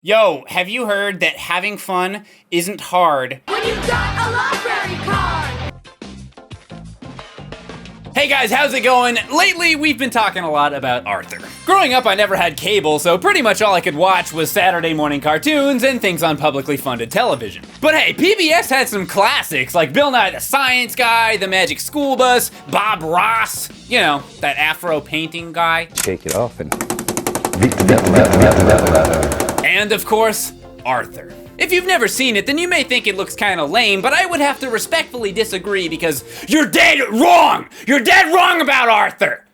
Yo, have you heard that having fun isn't hard when you've got a library card? Hey guys, how's it going? Lately, we've been talking a lot about Arthur. Growing up, I never had cable, so pretty much all I could watch was Saturday morning cartoons and things on publicly funded television. But hey, PBS had some classics like Bill Nye the Science Guy, The Magic School Bus, Bob Ross, you know, that afro painting guy. Shake it off and... And of course, Arthur. If you've never seen it, then you may think it looks kinda lame, but I would have to respectfully disagree because you're dead wrong! You're dead wrong about Arthur!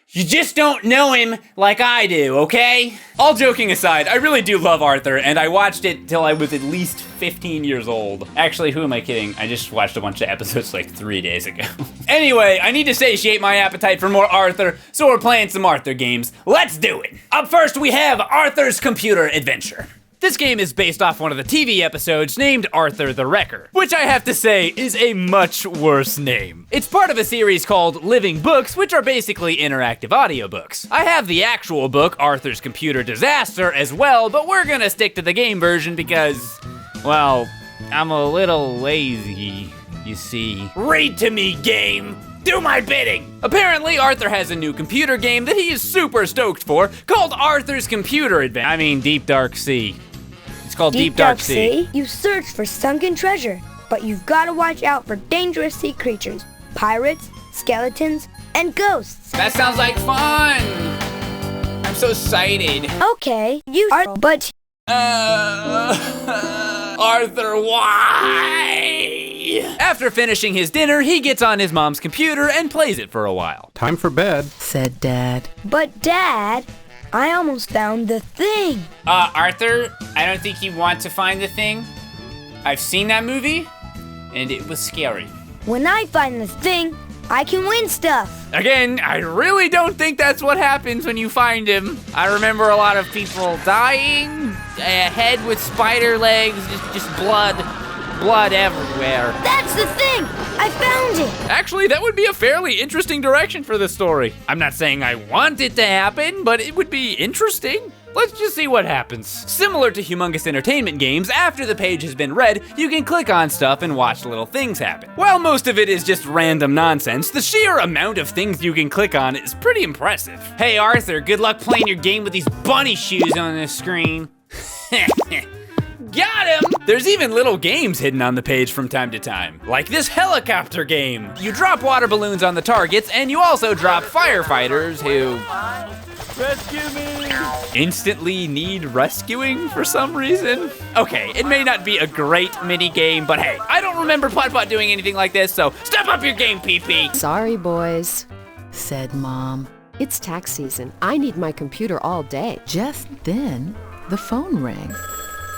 You just don't know him like I do, okay? All joking aside, I really do love Arthur, and I watched it till I was at least 15 years old. Actually, who am I kidding? I just watched a bunch of episodes like 3 days ago. Anyway, I need to satiate my appetite for more Arthur, so we're playing some Arthur games. Let's do it! Up first, we have Arthur's Computer Adventure. This game is based off one of the TV episodes named Arthur the Wrecker, which I have to say is a much worse name. It's part of a series called Living Books, which are basically interactive audiobooks. I have the actual book, Arthur's Computer Disaster, as well, but we're gonna stick to the game version because, well, I'm a little lazy, you see. Read to me, game! Do my bidding! Apparently, Arthur has a new computer game that he is super stoked for, called Arthur's Computer Adventure. Deep Dark Sea. It's called Deep Dark Sea. You search for sunken treasure, but you've got to watch out for dangerous sea creatures, pirates, skeletons, and ghosts. That sounds like fun! I'm so excited. Okay, you are, but... Arthur, why? After finishing his dinner, he gets on his mom's computer and plays it for a while. Time for bed, said Dad. But Dad, I almost found the thing. Arthur, I don't think you want to find the thing. I've seen that movie, and it was scary. When I find the thing, I can win stuff. Again, I really don't think that's what happens when you find him. I remember a lot of people dying, a head with spider legs, just blood everywhere. That's the thing! I found it! Actually, that would be a fairly interesting direction for this story. I'm not saying I want it to happen, but it would be interesting. Let's just see what happens. Similar to humongous entertainment games, after the page has been read, you can click on stuff and watch little things happen. While most of it is just random nonsense, the sheer amount of things you can click on is pretty impressive. Hey Arthur, good luck playing your game with these bunny shoes on the screen. Got him! There's even little games hidden on the page from time to time, like this helicopter game. You drop water balloons on the targets, and you also drop firefighters who... Rescue me! Instantly need rescuing for some reason? Okay, it may not be a great mini game, but hey, I don't remember PuttPutt doing anything like this, so step up your game, PP! Sorry, boys, said Mom. It's tax season. I need my computer all day. Just then, the phone rang.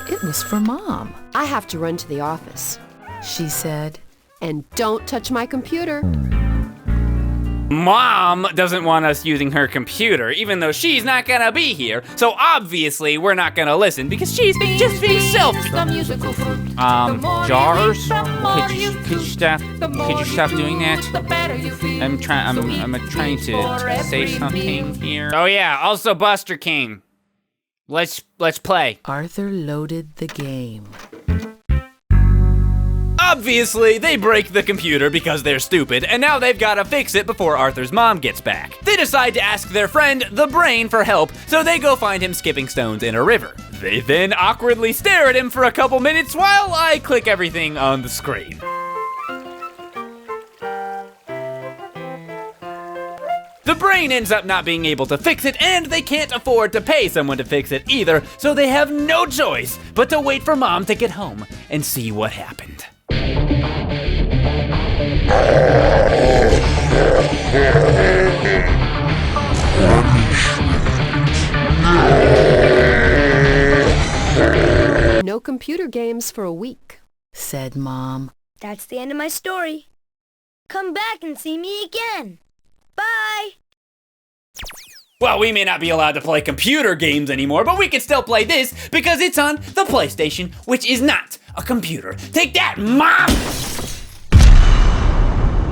It was for Mom. I have to run to the office. She said, and don't touch my computer. Mom doesn't want us using her computer, even though she's not gonna be here, so obviously we're not gonna listen because she's just being selfish. Jars? Could you stop doing that? I'm trying to say something here. Oh yeah, also Buster King. Let's play. Arthur loaded the game. Obviously, they break the computer because they're stupid, and now they've gotta fix it before Arthur's mom gets back. They decide to ask their friend, the Brain, for help, so they go find him skipping stones in a river. They then awkwardly stare at him for a couple minutes while I click everything on the screen. The Brain ends up not being able to fix it, and they can't afford to pay someone to fix it either, so they have no choice but to wait for Mom to get home and see what happened. No computer games for a week, said Mom. That's the end of my story. Come back and see me again. Bye! Well, we may not be allowed to play computer games anymore, but we can still play this because it's on the PlayStation, which is not a computer. Take that, Mom!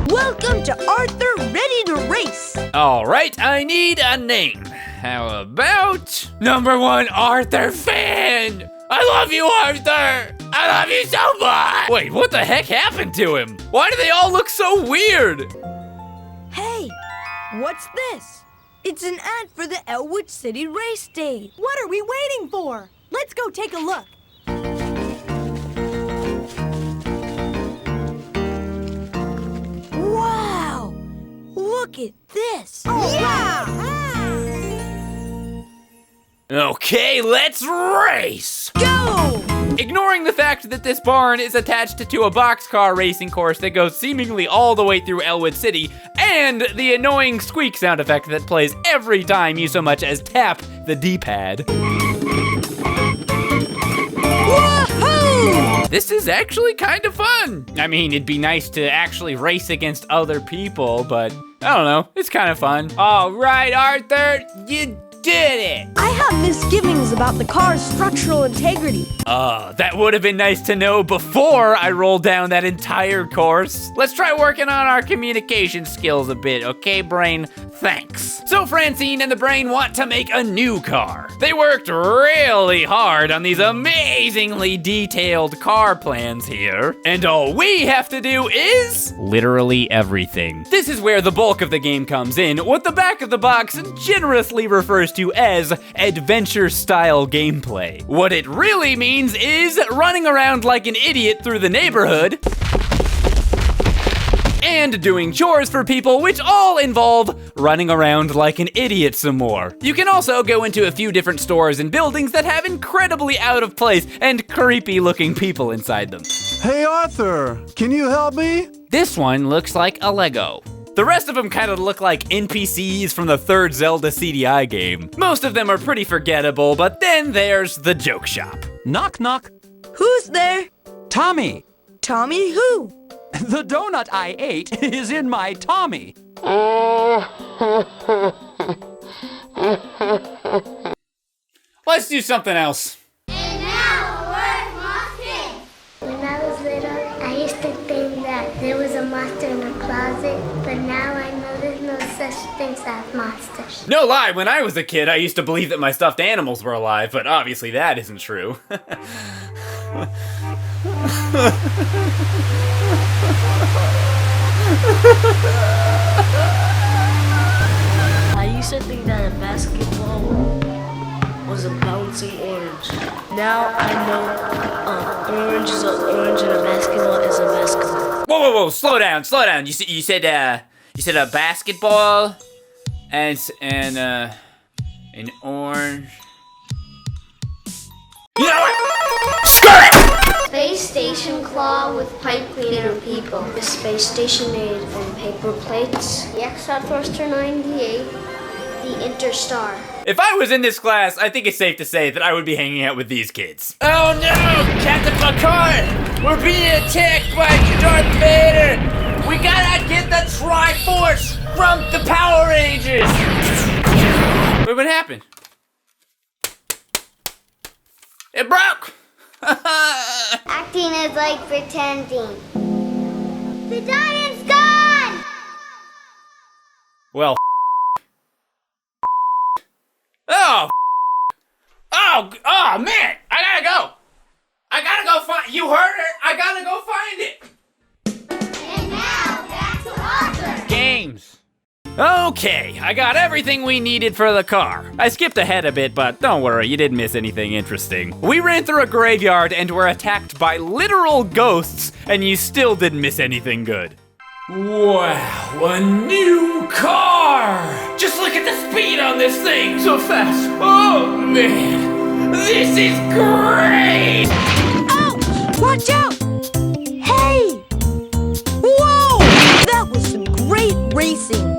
Welcome to Arthur Ready to Race. All right, I need a name. How about #1 Arthur fan? I love you, Arthur! I love you so much! Wait, what the heck happened to him? Why do they all look so weird? Hey, what's this? It's an ad for the Elwood City Race Day. What are we waiting for? Let's go take a look. Wow! Look at this. Oh, yeah! Okay, let's race! Go! Ignoring the fact that this barn is attached to a boxcar racing course that goes seemingly all the way through Elwood City, and the annoying squeak sound effect that plays every time you so much as tap the D-pad. Woohoo! This is actually kind of fun. I mean, it'd be nice to actually race against other people, but I don't know, it's kind of fun. All right, Arthur, you did it! I have misgivings about the car's structural integrity. That would have been nice to know before I rolled down that entire course. Let's try working on our communication skills a bit, okay, brain? Thanks. So Francine and the brain want to make a new car. They worked really hard on these amazingly detailed car plans here. And all we have to do is literally everything. This is where the bulk of the game comes in, what the back of the box generously refers to as adventure-style gameplay. What it really means is running around like an idiot through the neighborhood and doing chores for people, which all involve running around like an idiot some more. You can also go into a few different stores and buildings that have incredibly out of place and creepy looking people inside them. Hey Arthur, can you help me? This one looks like a Lego. The rest of them kind of look like NPCs from the third Zelda CDI game. Most of them are pretty forgettable, but then there's the joke shop. Knock, knock. Who's there? Tommy. Tommy who? The donut I ate is in my Tommy. Let's do something else. And now, a word from our king. When I was little, I used to think that there was a monster in the closet, but now I know there's no such things as monsters. No lie, when I was a kid, I used to believe that my stuffed animals were alive, but obviously that isn't true. I used to think that a basketball was a bouncing orange. Now I know orange is an orange and a basketball is a basketball. Whoa, whoa, whoa, slow down. You said a basketball and an orange. You know what? Skirt it! Space station claw with pipe cleaner people. The space station made from paper plates. The X-Star Thruster 98. The Interstar. If I was in this class, I think it's safe to say that I would be hanging out with these kids. Oh no, Captain Picard! We're being attacked by Darth Vader! We gotta get the Triforce from the Power Rangers! Wait, what happened? It broke! Acting is like pretending. The giant's gone! Well, oh man! I gotta go find, you heard it! I gotta go find it! And now, back to Arthur. Games. Okay, I got everything we needed for the car. I skipped ahead a bit, but don't worry, you didn't miss anything interesting. We ran through a graveyard and were attacked by literal ghosts, and you still didn't miss anything good. Wow, a new car! Just look at the speed on this thing, so fast. Oh man, this is great! Ouch! Watch out! Hey! Whoa! That was some great racing.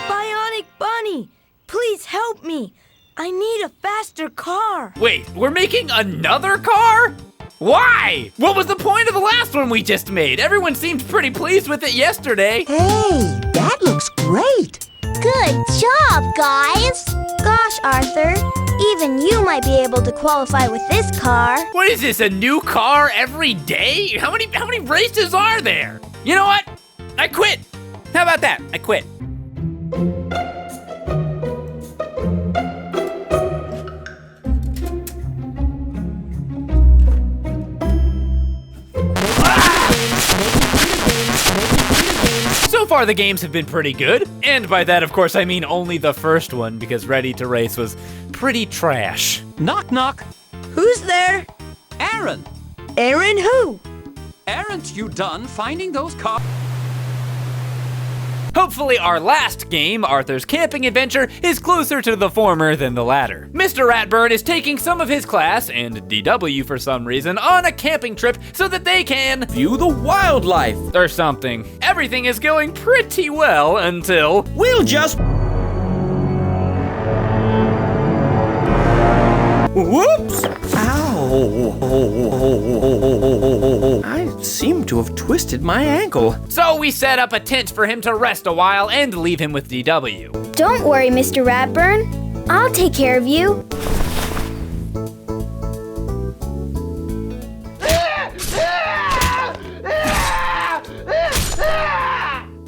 Bionic Bunny, please help me. I need a faster car. Wait, we're making another car? Why? What was the point of the last one we just made? Everyone seemed pretty pleased with it yesterday. Hey, that looks great. Good job, guys! Gosh, Arthur, even you might be able to qualify with this car. What is this, a new car every day? How many races are there? You know what? I quit. How about that? I quit. far the games have been pretty good. And by that, of course, I mean only the first one, because Ready to Race was pretty trash. Knock, knock. Who's there? Aaron, Aaron who? aren't you done finding those cars? Hopefully our last game, Arthur's Camping Adventure, is closer to the former than the latter. Mr. Ratburn is taking some of his class, and DW for some reason, on a camping trip so that they can view the wildlife or something. Everything is going pretty well until we'll just whoops! Ow! I seem to have twisted my ankle. So we set up a tent for him to rest a while and leave him with DW. Don't worry, Mr. Ratburn. I'll take care of you.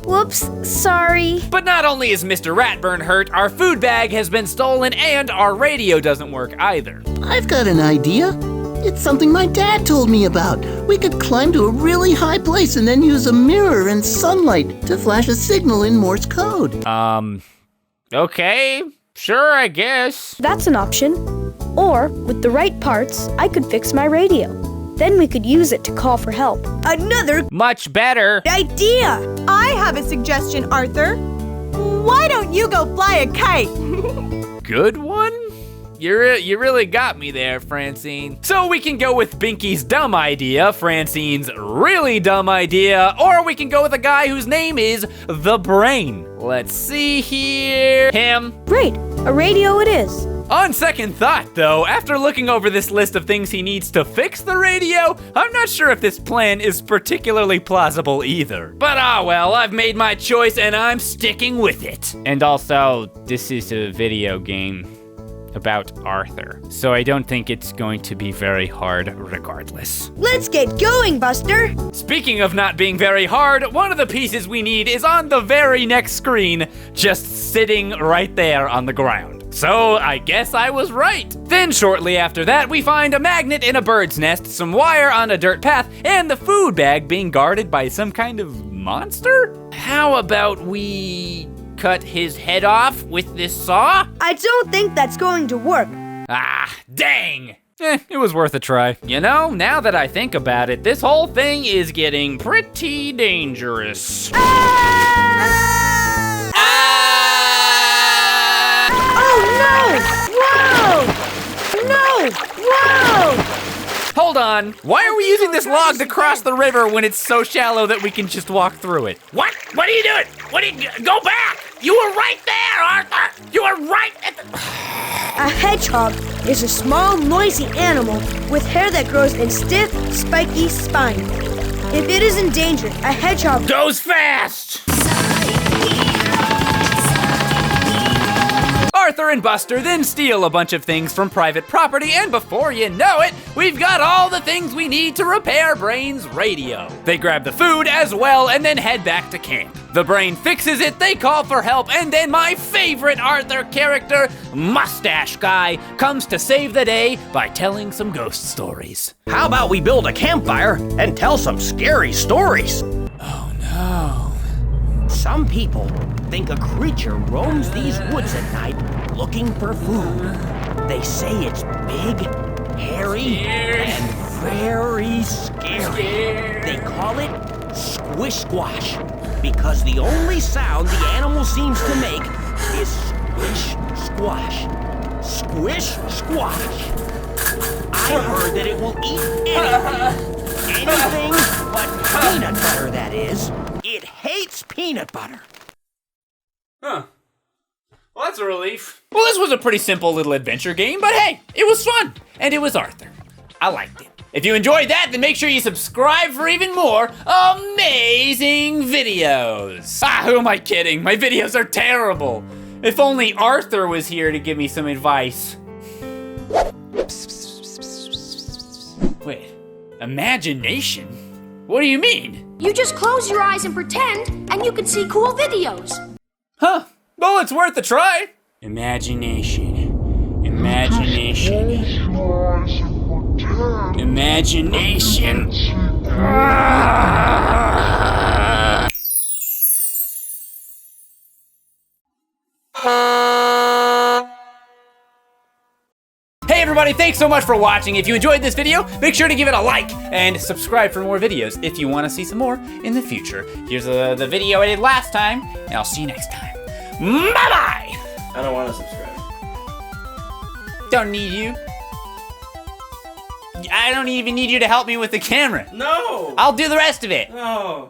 Whoops, sorry. But not only is Mr. Ratburn hurt, our food bag has been stolen and our radio doesn't work either. I've got an idea. It's something my dad told me about. We could climb to a really high place and then use a mirror and sunlight to flash a signal in Morse code. Okay, sure, I guess. That's an option. Or, with the right parts, I could fix my radio. Then we could use it to call for help. Another Much better. idea! I have a suggestion, Arthur. Why don't you go fly a kite? Good one? You really got me there, Francine. So we can go with Binky's dumb idea, Francine's really dumb idea, or we can go with a guy whose name is The Brain. Let's see here. Him. Great, a radio it is. On second thought, though, after looking over this list of things he needs to fix the radio, I'm not sure if this plan is particularly plausible either. But well, I've made my choice and I'm sticking with it. And also, this is a video game about Arthur, so I don't think it's going to be very hard regardless. Let's get going, Buster! Speaking of not being very hard, one of the pieces we need is on the very next screen, just sitting right there on the ground. So I guess I was right. Then shortly after that, we find a magnet in a bird's nest, some wire on a dirt path, and the food bag being guarded by some kind of monster? How about we cut his head off with this saw? I don't think that's going to work. Ah, dang! It was worth a try. You know, now that I think about it, this whole thing is getting pretty dangerous. Oh no! Whoa! No! Whoa! Hold on, why are we using this log to cross the river when it's so shallow that we can just walk through it? What? What are you doing? Go back! You were right there, Arthur! You were right at the... A hedgehog is a small, noisy animal with hair that grows in stiff, spiky spine. If it is endangered, a hedgehog goes fast! Arthur and Buster then steal a bunch of things from private property, and before you know it, we've got all the things we need to repair Brain's radio. They grab the food as well and then head back to camp. The Brain fixes it, they call for help, and then my favorite Arthur character, Mustache Guy, comes to save the day by telling some ghost stories. How about we build a campfire and tell some scary stories? Oh no. Some people think a creature roams these woods at night looking for food. They say it's big, hairy, and very scary. They call it squish squash because the only sound the animal seems to make is squish squash. Squish squash. I heard that it will eat anything. Anything but peanut butter, that is. It hates peanut butter. Huh. Well, that's a relief. Well, this was a pretty simple little adventure game, but hey, it was fun. And it was Arthur. I liked it. If you enjoyed that, then make sure you subscribe for even more amazing videos. Who am I kidding? My videos are terrible. If only Arthur was here to give me some advice. Wait, imagination? What do you mean? You just close your eyes and pretend, and you can see cool videos. Huh, well, it's worth a try. Imagination. Imagination. Hey everybody, thanks so much for watching. If you enjoyed this video, make sure to give it a like and subscribe for more videos if you want to see some more in the future. Here's the video I did last time, and I'll see you next time. Bye-bye! I don't want to subscribe. Don't need you. I don't even need you to help me with the camera. No! I'll do the rest of it. No.